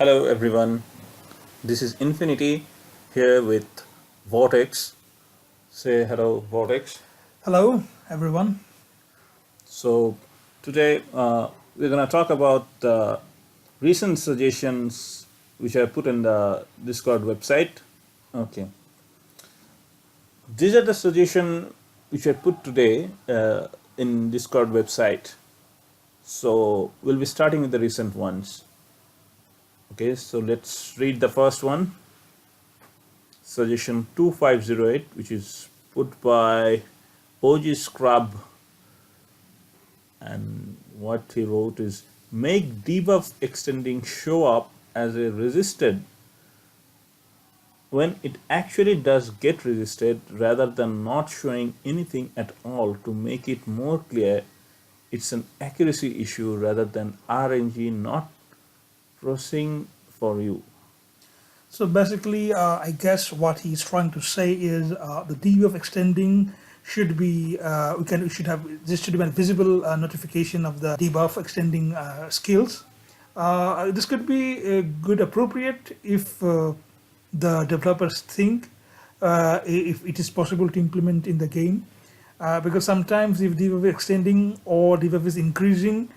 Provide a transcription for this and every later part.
Hello everyone, this is Infinity here with Vortex. Say hello, Vortex. Hello, everyone. So, today we're going to talk about recent suggestions which I put in the Discord website. Okay, these are the suggestions which I put today in Discord website. So, we'll be starting with the recent ones. Okay, so let's read the first one. Suggestion 2508, which is put by OG Scrub, and what he wrote is make debuff extending show up as a resisted when it actually does get resisted rather than not showing anything at all. To make it more clear, it's an accuracy issue rather than RNG not processing for you. So basically, I guess what he's trying to say is the debuff extending should be we should have this should be a visible notification of the debuff extending skills. This could be good appropriate if the developers think if it is possible to implement in the game. Because sometimes if debuff is extending or debuff is increasing,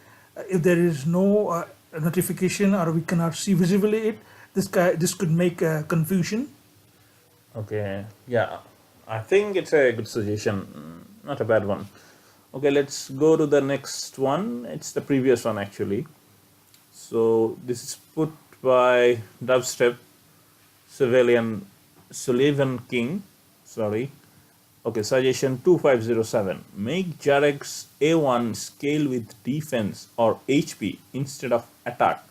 if there is no notification or we cannot see visibly it, this could make confusion. Okay, yeah, I think it's a good suggestion, not a bad one. Okay, let's go to the next one. It's the previous one actually. So this is put by Dubstep Civilian Sullivan King. Sorry. Okay, suggestion 2507. Make Jarek's A1 scale with defense or HP instead of attack,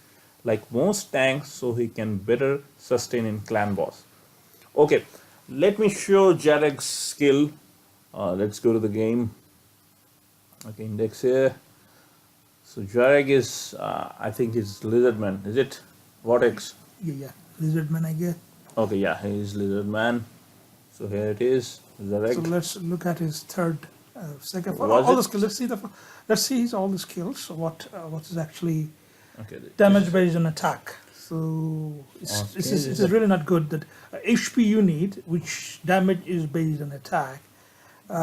like most tanks, so he can better sustain in clan boss. Okay, let me show Jarek's skill. Let's go to the game. Okay, index here. So Jarek is, I think he's Lizardman, is it? Vortex. Yeah, Lizardman, I guess. Okay, yeah, he is Lizardman. So here it is, Jarek. So let's look at his third, second. Was All it? the skills. Let's see his all the skills. So what is actually Okay, damage based on attack. So it's really not good that HP unit, which damage is based on attack,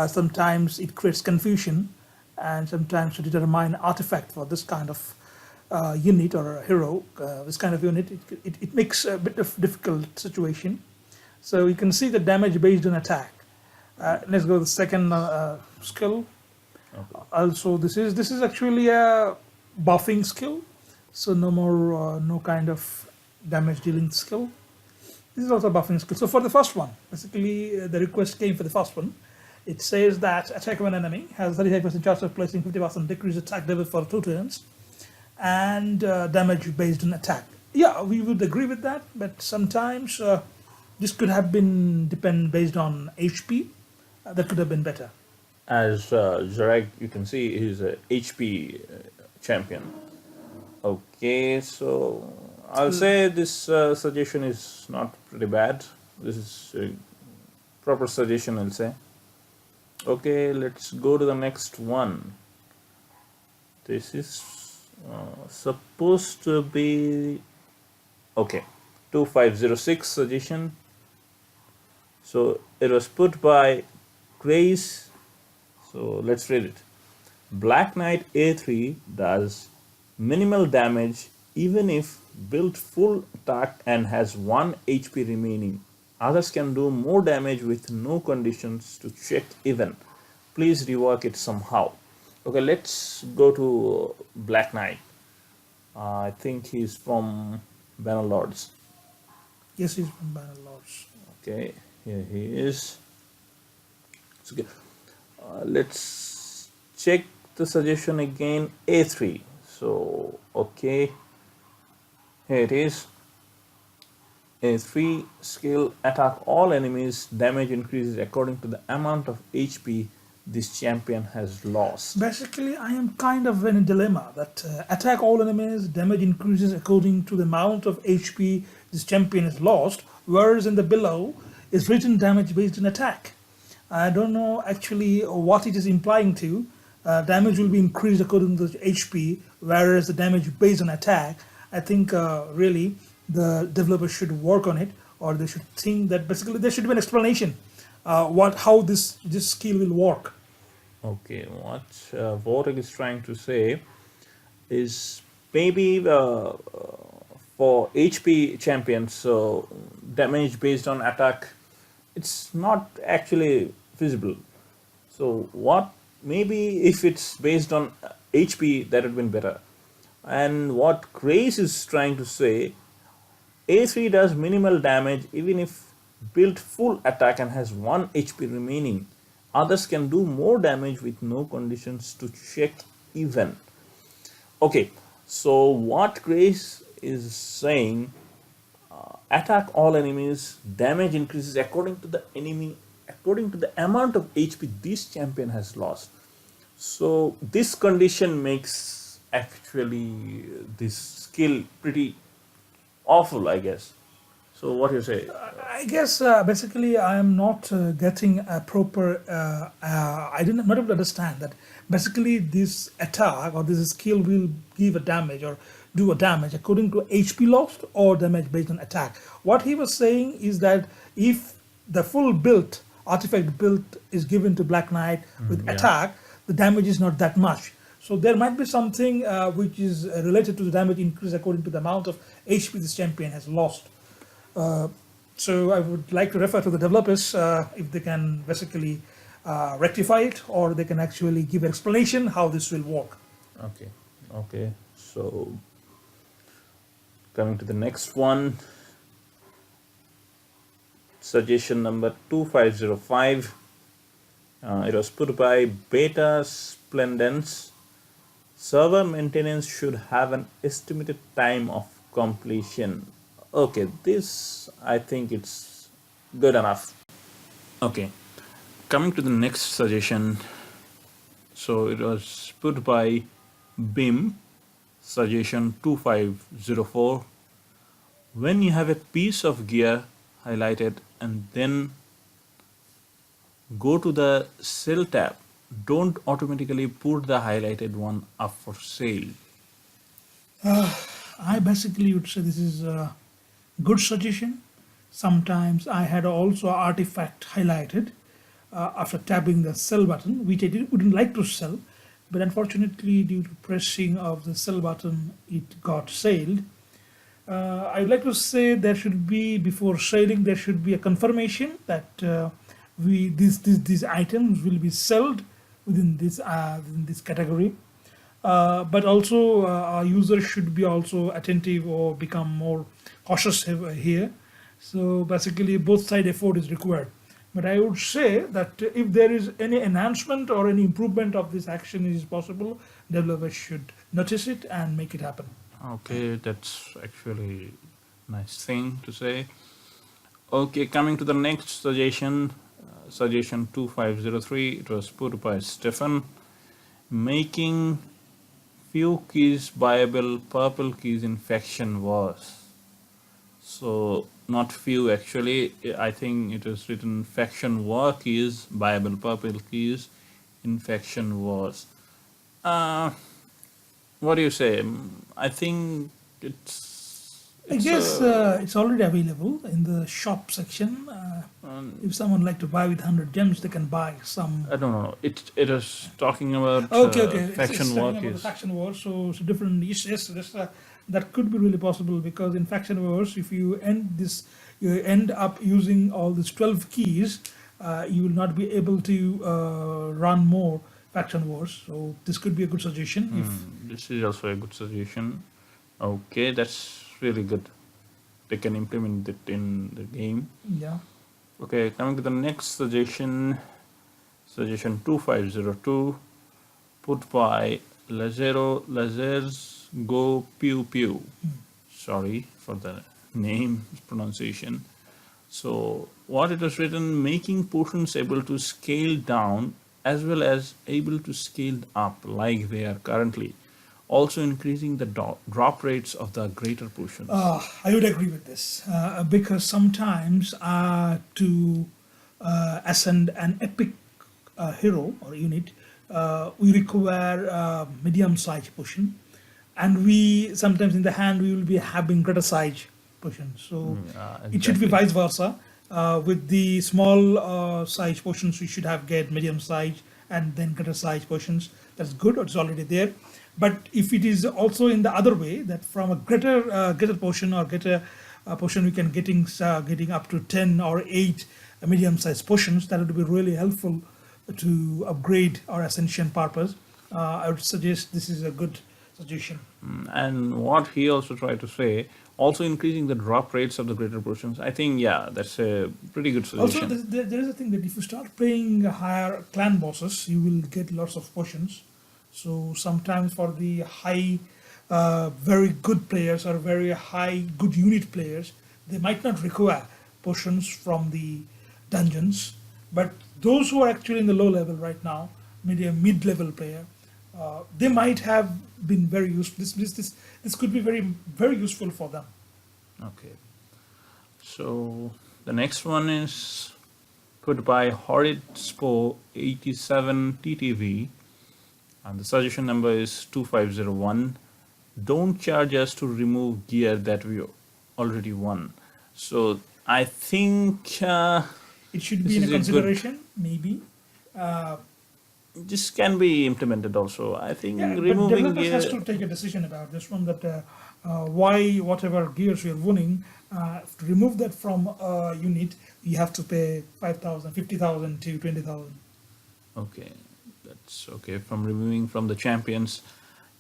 sometimes it creates confusion, and sometimes to determine artifact for this kind of unit or a hero, this kind of unit, it makes a bit of difficult situation. So you can see the damage based on attack. Let's go to the second skill. Okay. Also, this is actually a buffing skill, so no more no kind of damage dealing skill. This is also a buffing skill. So for the first one, basically the request came for the first one. It says that attack of an enemy has 35% chance of placing 50% decreased attack level for 2 turns, and damage based on attack. Yeah, we would agree with that, but sometimes this could have been depend based on HP. That could have been better. As Jarek, you can see he's a HP champion. Okay, so I'll say this suggestion is not pretty bad. This is a proper suggestion, I'll say. Okay, let's go to the next one. This is supposed to be okay. 2506 suggestion. So it was put by Grace. So let's read it. Black Knight A3 does minimal damage even if built full attack and has 1 HP remaining. Others can do more damage with no conditions to check even. Please rework it somehow. Okay, let's go to Black Knight. I think he's from Bannerlords. Yes, he's from Bannerlords. Okay, here he is. So, okay. Let's check the suggestion again. A3. So, okay, here it is. A3 skill, attack all enemies, damage increases according to the amount of HP this champion has lost. Basically, I am kind of in a dilemma that attack all enemies, damage increases according to the amount of HP this champion has lost, whereas in the below is written damage based on attack. I don't know actually what it is implying to. Damage will be increased according to the HP, whereas the damage based on attack, I think really the developers should work on it, or they should think that basically there should be an explanation how this skill will work. Okay, what Vortex is trying to say is maybe for HP champions, so damage based on attack, it's not actually feasible. So what maybe if it's based on HP, that would been better. And what Grace is trying to say, A3 does minimal damage even if built full attack and has 1 HP remaining. Others can do more damage with no conditions to check even. Okay, so what Grace is saying, attack all enemies, damage increases according to the enemy, according to the amount of HP this champion has lost. So this condition makes actually this skill pretty awful, I guess. So what do you say? I guess basically I am not getting a proper. I didn't not able to understand that basically this attack or this skill will give a damage or do a damage according to HP lost or damage based on attack. What he was saying is that if the full build artifact build is given to Black Knight with yeah. attack, the damage is not that much. So there might be something which is related to the damage increase according to the amount of HP this champion has lost. So I would like to refer to the developers if they can basically rectify it, or they can actually give explanation how this will work. Okay, okay. So coming to the next one, suggestion number 2505. It was put by Beta Splendens. Server maintenance should have an estimated time of completion. Okay, this I think it's good enough. Okay, coming to the next suggestion. So it was put by BIM, suggestion 2504. When you have a piece of gear highlighted and then go to the sell tab, don't automatically put the highlighted one up for sale. I basically would say this is a good suggestion. Sometimes I had also artifact highlighted after tapping the sell button, which wouldn't like to sell, but unfortunately due to pressing of the sell button, it got sold. I'd like to say there should be, before selling, there should be a confirmation that these items will be sold within this category. But also our users should be also attentive or become more cautious here. So basically both side effort is required. But I would say that if there is any enhancement or any improvement of this action is possible, developers should notice it and make it happen. Okay, that's actually a nice thing to say. Okay, coming to the next suggestion, suggestion 2503, it was put by Stefan. Making few keys buyable purple keys in faction wars. So not few actually, I think it is written faction war keys, buyable purple keys in faction wars. What do you say? I think I guess it's already available in the shop section. If someone like to buy with 100 gems, they can buy some. I don't know. It is talking about Okay. faction It's war talking about the keys. faction war, so it's different. Yes, that could be really possible because in faction wars, if you end up using all these 12 keys, you will not be able to run more faction wars. So this could be a good suggestion. This is also a good suggestion. Okay, that's really good. They can implement it in the game. Yeah. Okay, coming to the next suggestion, suggestion 2502, put by Lazers Go Pew Pew. Sorry for the name pronunciation. So what it was written, making potions able to scale down as well as able to scale up like they are currently, also increasing the drop rates of the greater potions. I would agree with this because sometimes to ascend an epic hero or unit, we require medium size potion, and we sometimes in the hand we will be having greater size portions. So exactly. it should be vice versa. With the small size portions, we should have get medium size and then greater size portions. That's good. It's already there. But if it is also in the other way, that from a greater portion or greater portion, we can getting up to 10 or 8 medium sized portions. That would be really helpful to upgrade our Ascension purpose. I would suggest this is a good suggestion. And what he also tried to say, also increasing the drop rates of the greater portions. I think, yeah, that's a pretty good Also, suggestion. there is a thing that if you start playing higher clan bosses, you will get lots of potions. So sometimes for the high, very good players or very high good unit players, they might not require potions from the dungeons. But those who are actually in the low level right now, maybe a mid-level player, they might have been very useful. This could be very useful for them. Okay. So the next one is put by Horrid Spo 87 TTV, and the suggestion number is 2501. Don't charge us to remove gear that we already won. So I think It should This be in a is a good- consideration, maybe. this can be implemented also. I think Yeah, but removing developers gear. has to take a decision about this one, that why whatever gears we are winning, to remove that from a unit, you have to pay 5,000, 50,000 to 20,000. Okay, that's okay. From removing from the champions,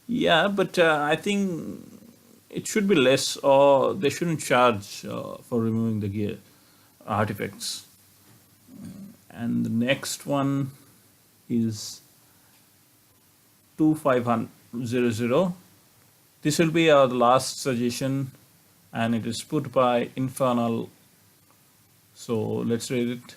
yeah, but I think it should be less, or they shouldn't charge for removing the gear artifacts. And the next one is 2500. This will be our last suggestion, and it is put by Infernal. So let's read it.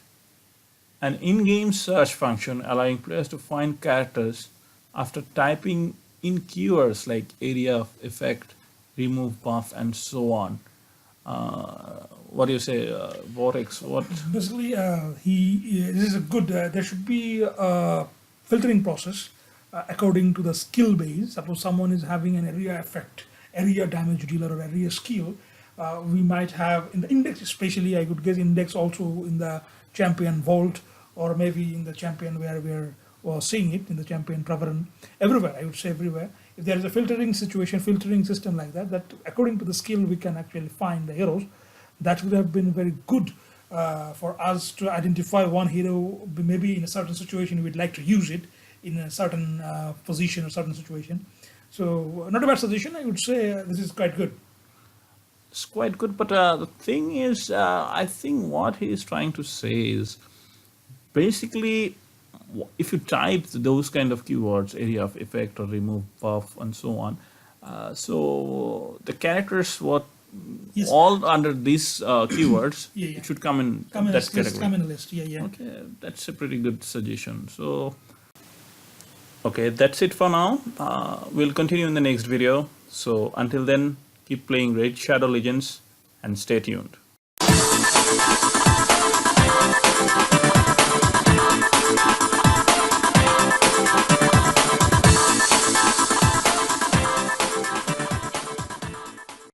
An in-game search function allowing players to find characters after typing in keywords like area of effect, remove buff, and so on. What do you say, Vortex? What? Basically, this is a good, there should be a filtering process according to the skill base. Suppose someone is having an area effect, area damage dealer, or area skill, we might have in the index, especially I could guess index also in the champion vault, or maybe in the champion where we're seeing it in the champion Pravern, everywhere. I would say everywhere. If there is a filtering system like that, that according to the skill we can actually find the heroes. That would have been very good for us to identify one hero. Maybe in a certain situation we'd like to use it in a certain position or certain situation. So not a bad suggestion. I would say this is quite good. It's quite good, but the thing is, I think what he is trying to say is basically, if you type those kind of keywords, area of effect or remove buff and so on, so the characters Yes. all under these keywords, Yeah. it should come in Come in that a list. category. Come in a list. Yeah. Okay, that's a pretty good suggestion. So, okay, that's it for now. We'll continue in the next video. So until then, keep playing Raid Shadow Legends and stay tuned.